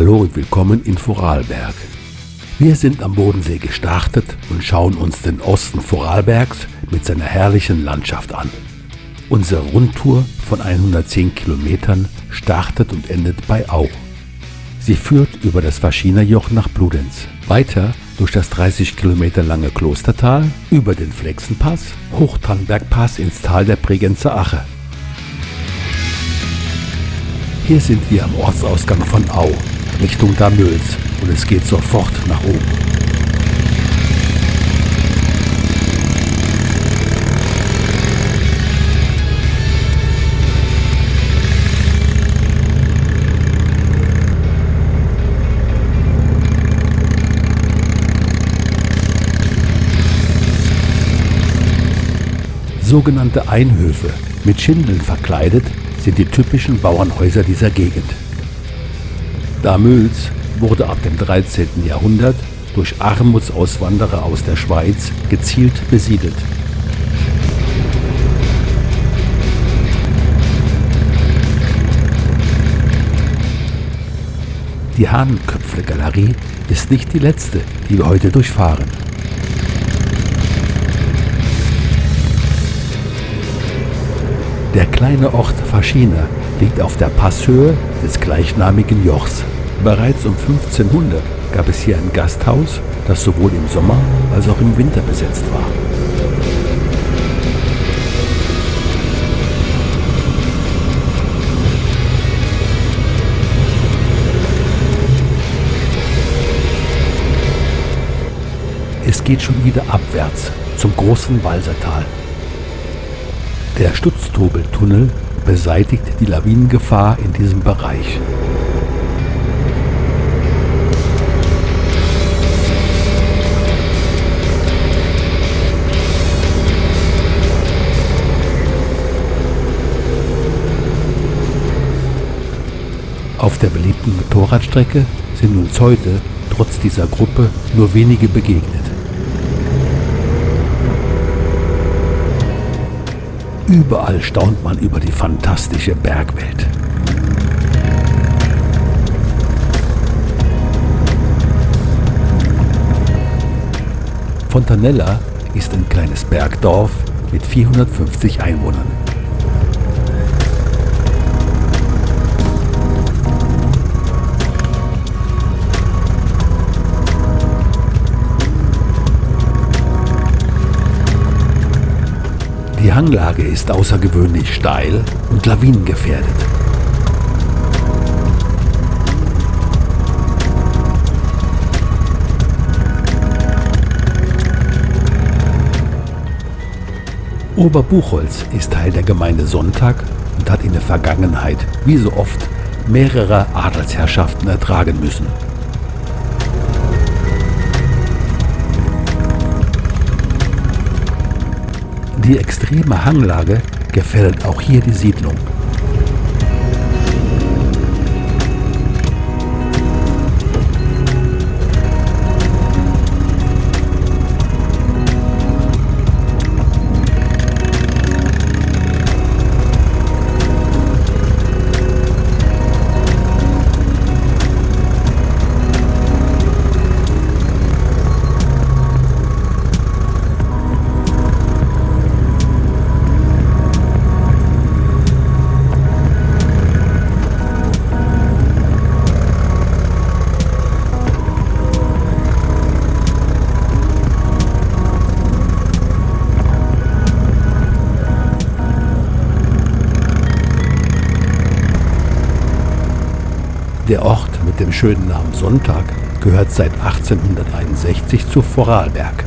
Hallo und willkommen in Vorarlberg. Wir sind am Bodensee gestartet und schauen uns den Osten Vorarlbergs mit seiner herrlichen Landschaft an. Unsere Rundtour von 110 Kilometern startet und endet bei Au. Sie führt über das Faschiner Joch nach Bludenz, weiter durch das 30 Kilometer lange Klostertal, über den Flexenpass, Hochtannbergpass ins Tal der Bregenzer Ache. Hier sind wir am Ortsausgang von Au, Richtung Damöls, und es geht sofort nach oben. Sogenannte Einhöfe, mit Schindeln verkleidet, sind die typischen Bauernhäuser dieser Gegend. Damöls wurde ab dem 13. Jahrhundert durch Armutsauswanderer aus der Schweiz gezielt besiedelt. Die Hahnenköpfle-Galerie ist nicht die letzte, die wir heute durchfahren. Der kleine Ort Faschiner liegt auf der Passhöhe des gleichnamigen Jochs. Bereits um 1500 gab es hier ein Gasthaus, das sowohl im Sommer als auch im Winter besetzt war. Es geht schon wieder abwärts zum großen Walsertal. Der Stutztobeltunnel beseitigt die Lawinengefahr in diesem Bereich. Auf der beliebten Motorradstrecke sind uns heute trotz dieser Gruppe nur wenige begegnet. Überall staunt man über die fantastische Bergwelt. Fontanella ist ein kleines Bergdorf mit 450 Einwohnern. Die Hanglage ist außergewöhnlich steil und lawinengefährdet. Oberbuchholz ist Teil der Gemeinde Sonntag und hat in der Vergangenheit, wie so oft, mehrere Adelsherrschaften ertragen müssen. Die extreme Hanglage gefährdet auch hier die Siedlung. Der Ort mit dem schönen Namen Sonntag gehört seit 1861 zu Vorarlberg.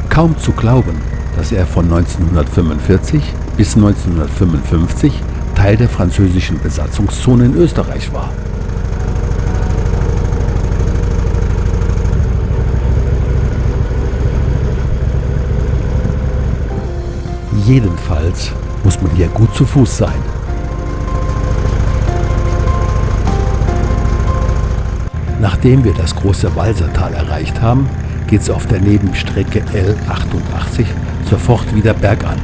Kaum zu glauben, dass er von 1945 bis 1955 Teil der französischen Besatzungszone in Österreich war. Jedenfalls muss man hier gut zu Fuß sein. Nachdem wir das große Walsertal erreicht haben, geht es auf der Nebenstrecke L88 sofort wieder bergan.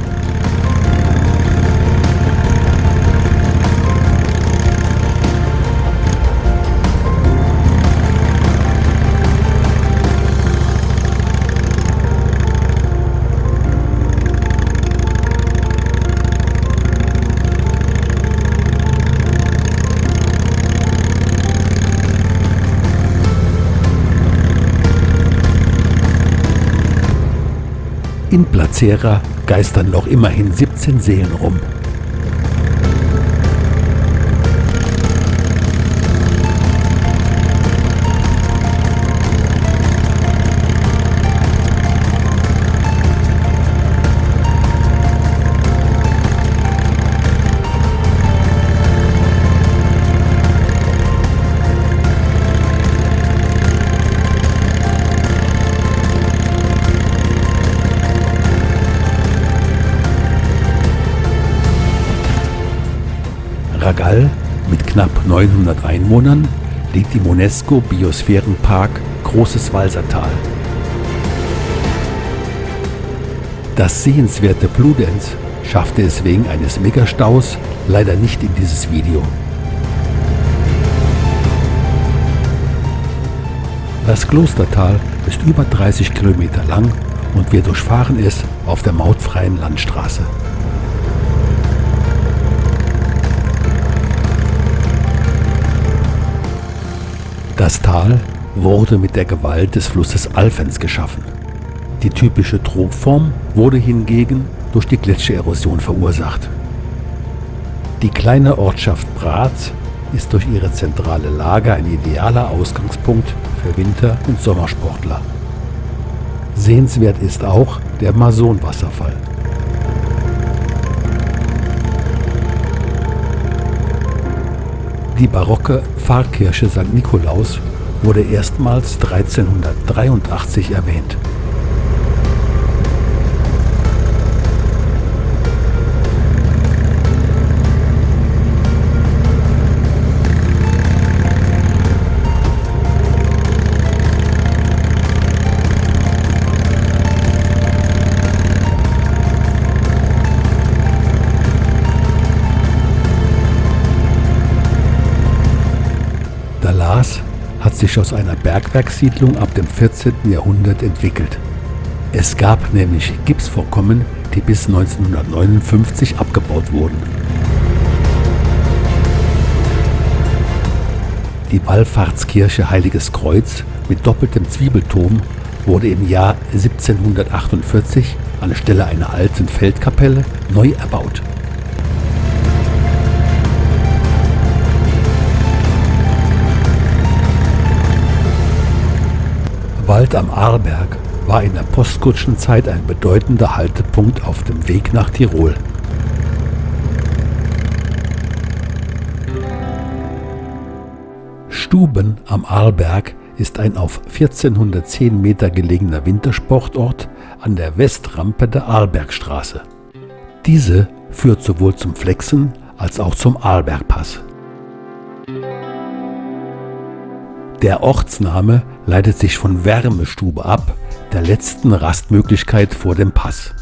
In Placera geistern noch immerhin 17 Seelen rum. Ragall mit knapp 900 Einwohnern liegt im UNESCO-Biosphärenpark Großes Walsertal. Das sehenswerte Bludenz schaffte es wegen eines Megastaus leider nicht in dieses Video. Das Klostertal ist über 30 Kilometer lang und wir durchfahren es auf der mautfreien Landstraße. Das Tal wurde mit der Gewalt des Flusses Alfens geschaffen. Die typische Tropform wurde hingegen durch die Gletschererosion verursacht. Die kleine Ortschaft Bratz ist durch ihre zentrale Lage ein idealer Ausgangspunkt für Winter- und Sommersportler. Sehenswert ist auch der Mason-Wasserfall. Die barocke Pfarrkirche St. Nikolaus wurde erstmals 1383 erwähnt. Dalas hat sich aus einer Bergwerkssiedlung ab dem 14. Jahrhundert entwickelt. Es gab nämlich Gipsvorkommen, die bis 1959 abgebaut wurden. Die Wallfahrtskirche Heiliges Kreuz mit doppeltem Zwiebelturm wurde im Jahr 1748 anstelle einer alten Feldkapelle neu erbaut. Wald am Arlberg war in der Postkutschenzeit ein bedeutender Haltepunkt auf dem Weg nach Tirol. Stuben am Arlberg ist ein auf 1410 Meter gelegener Wintersportort an der Westrampe der Arlbergstraße. Diese führt sowohl zum Flexen als auch zum Arlbergpass. Der Ortsname leitet sich von Wärmestube ab, der letzten Rastmöglichkeit vor dem Pass.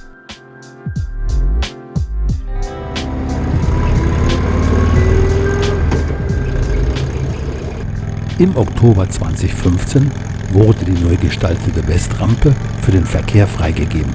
Im Oktober 2015 wurde die neu gestaltete Westrampe für den Verkehr freigegeben.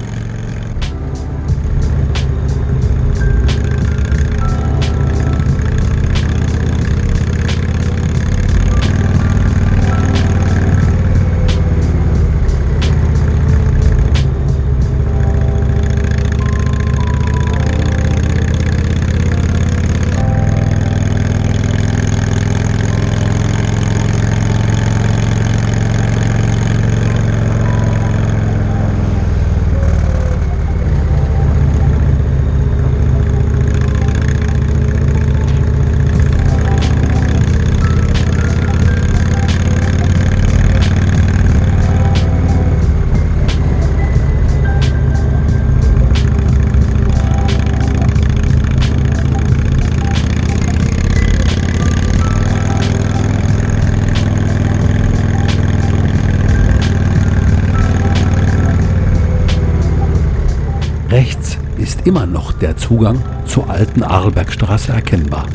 Rechts ist immer noch der Zugang zur alten Arlbergstraße erkennbar.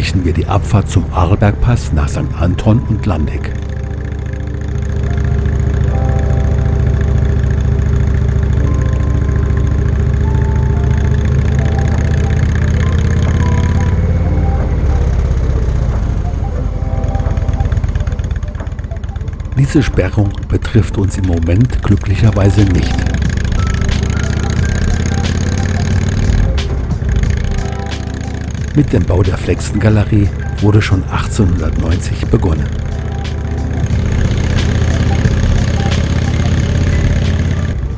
erreichen wir die Abfahrt zum Arlbergpass nach St. Anton und Landeck. Diese Sperrung betrifft uns im Moment glücklicherweise nicht. Mit dem Bau der Flexen-Galerie wurde schon 1890 begonnen.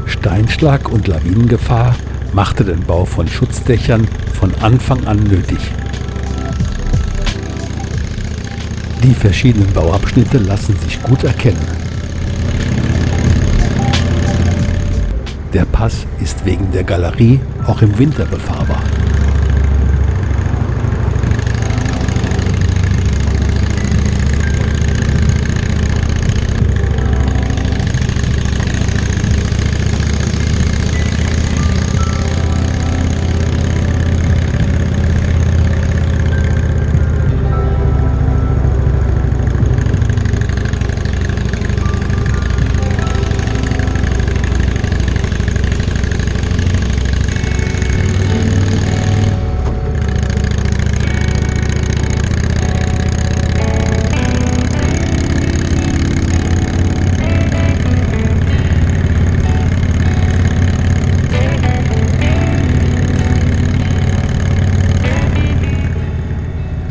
Steinschlag und Lawinengefahr machte den Bau von Schutzdächern von Anfang an nötig. Die verschiedenen Bauabschnitte lassen sich gut erkennen. Der Pass ist wegen der Galerie auch im Winter befahrbar.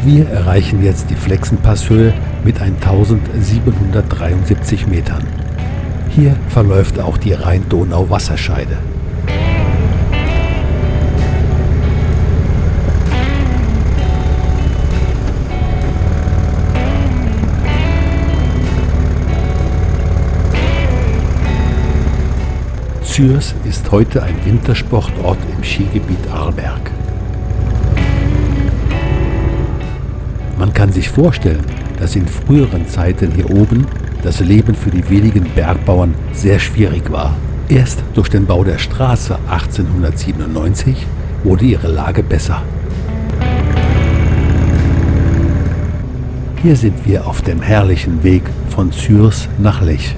Wir erreichen jetzt die Flexenpasshöhe mit 1773 Metern. Hier verläuft auch die Rhein-Donau-Wasserscheide. Zürs ist heute ein Wintersportort im Skigebiet Arlberg. Man kann sich vorstellen, dass in früheren Zeiten hier oben das Leben für die wenigen Bergbauern sehr schwierig war. Erst durch den Bau der Straße 1897 wurde ihre Lage besser. Hier sind wir auf dem herrlichen Weg von Zürs nach Lech.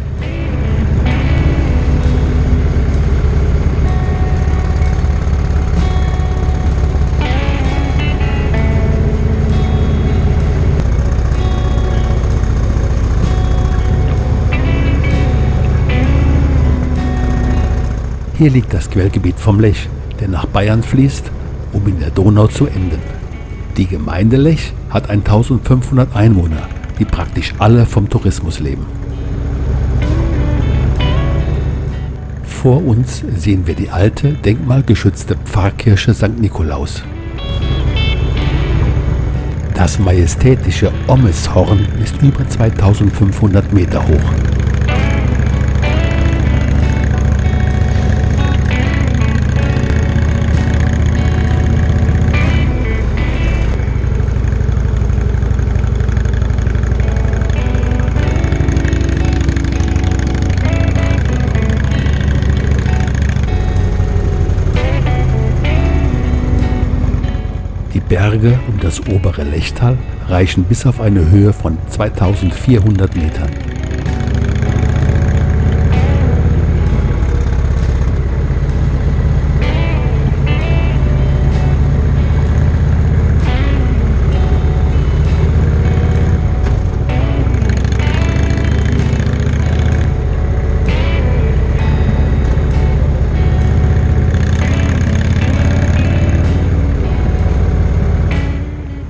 Hier liegt das Quellgebiet vom Lech, der nach Bayern fließt, um in der Donau zu enden. Die Gemeinde Lech hat 1500 Einwohner, die praktisch alle vom Tourismus leben. Vor uns sehen wir die alte, denkmalgeschützte Pfarrkirche St. Nikolaus. Das majestätische Ommeshorn ist über 2500 Meter hoch. Die Berge um das obere Lechtal reichen bis auf eine Höhe von 2400 Metern.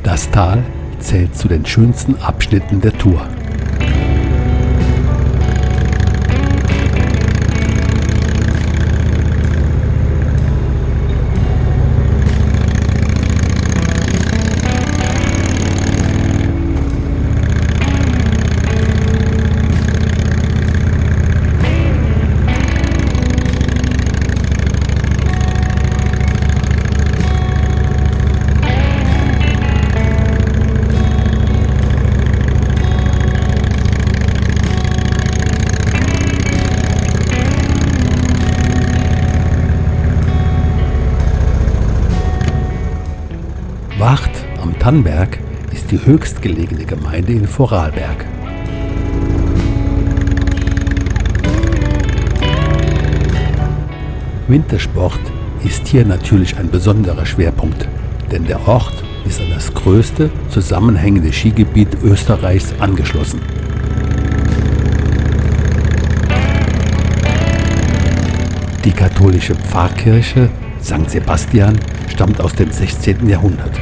Das Tal zählt zu den schönsten Abschnitten der Tour. Wacht am Tannberg ist die höchstgelegene Gemeinde in Vorarlberg. Wintersport ist hier natürlich ein besonderer Schwerpunkt, denn der Ort ist an das größte zusammenhängende Skigebiet Österreichs angeschlossen. Die katholische Pfarrkirche St. Sebastian stammt aus dem 16. Jahrhundert.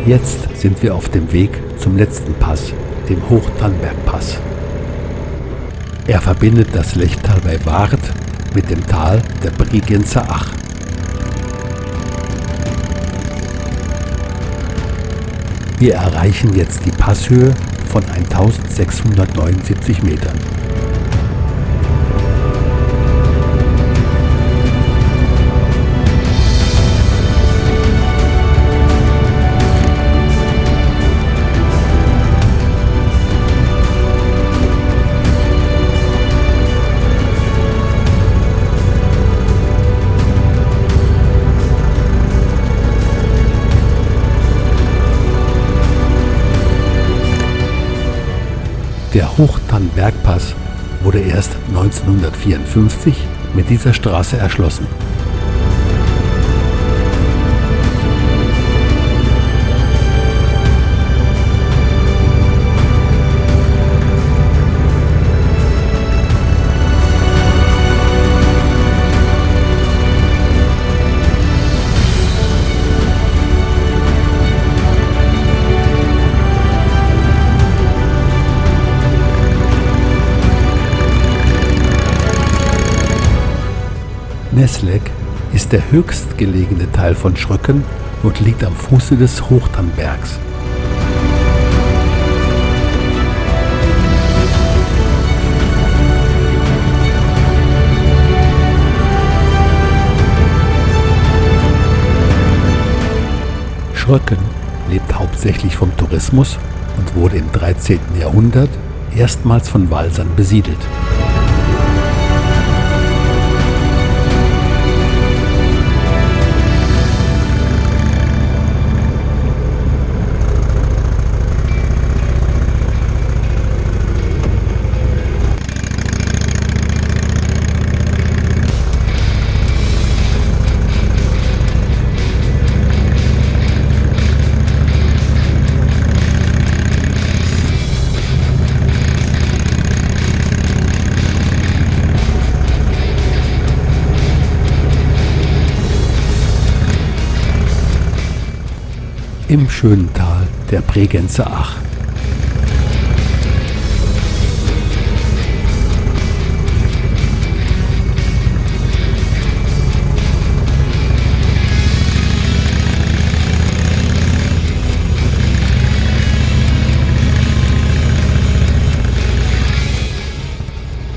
Jetzt sind wir auf dem Weg zum letzten Pass, dem Hochtannbergpass. Er verbindet das Lechtal bei Wart mit dem Tal der Bregenzer Ach. Wir erreichen jetzt die Passhöhe von 1679 Metern. Der Hochtannbergpass wurde erst 1954 mit dieser Straße erschlossen. Nesleck ist der höchstgelegene Teil von Schröcken und liegt am Fuße des Hochtannbergs. Schröcken lebt hauptsächlich vom Tourismus und wurde im 13. Jahrhundert erstmals von Walsern besiedelt. Im schönen Tal der Bregenzer Ach.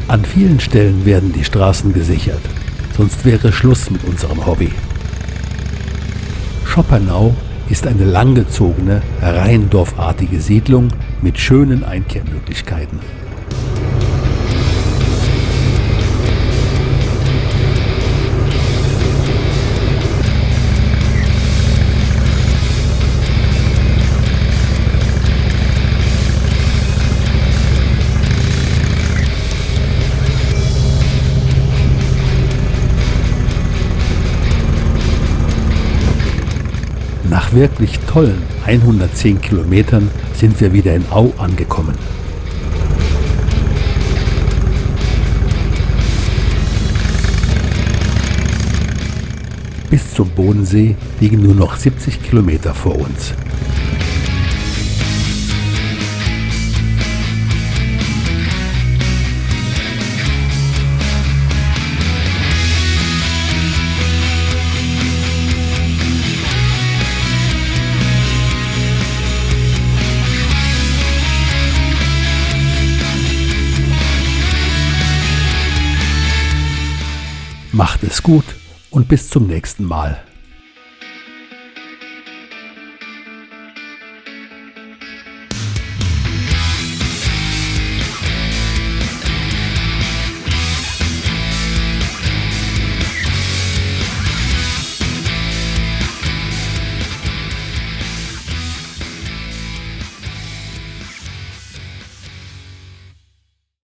An vielen Stellen werden die Straßen gesichert, sonst wäre Schluss mit unserem Hobby. Schoppernau ist eine langgezogene, reihendorfartige Siedlung mit schönen Einkehrmöglichkeiten. Nach wirklich tollen 110 Kilometern sind wir wieder in Au angekommen. Bis zum Bodensee liegen nur noch 70 Kilometer vor uns. Macht es gut und bis zum nächsten Mal.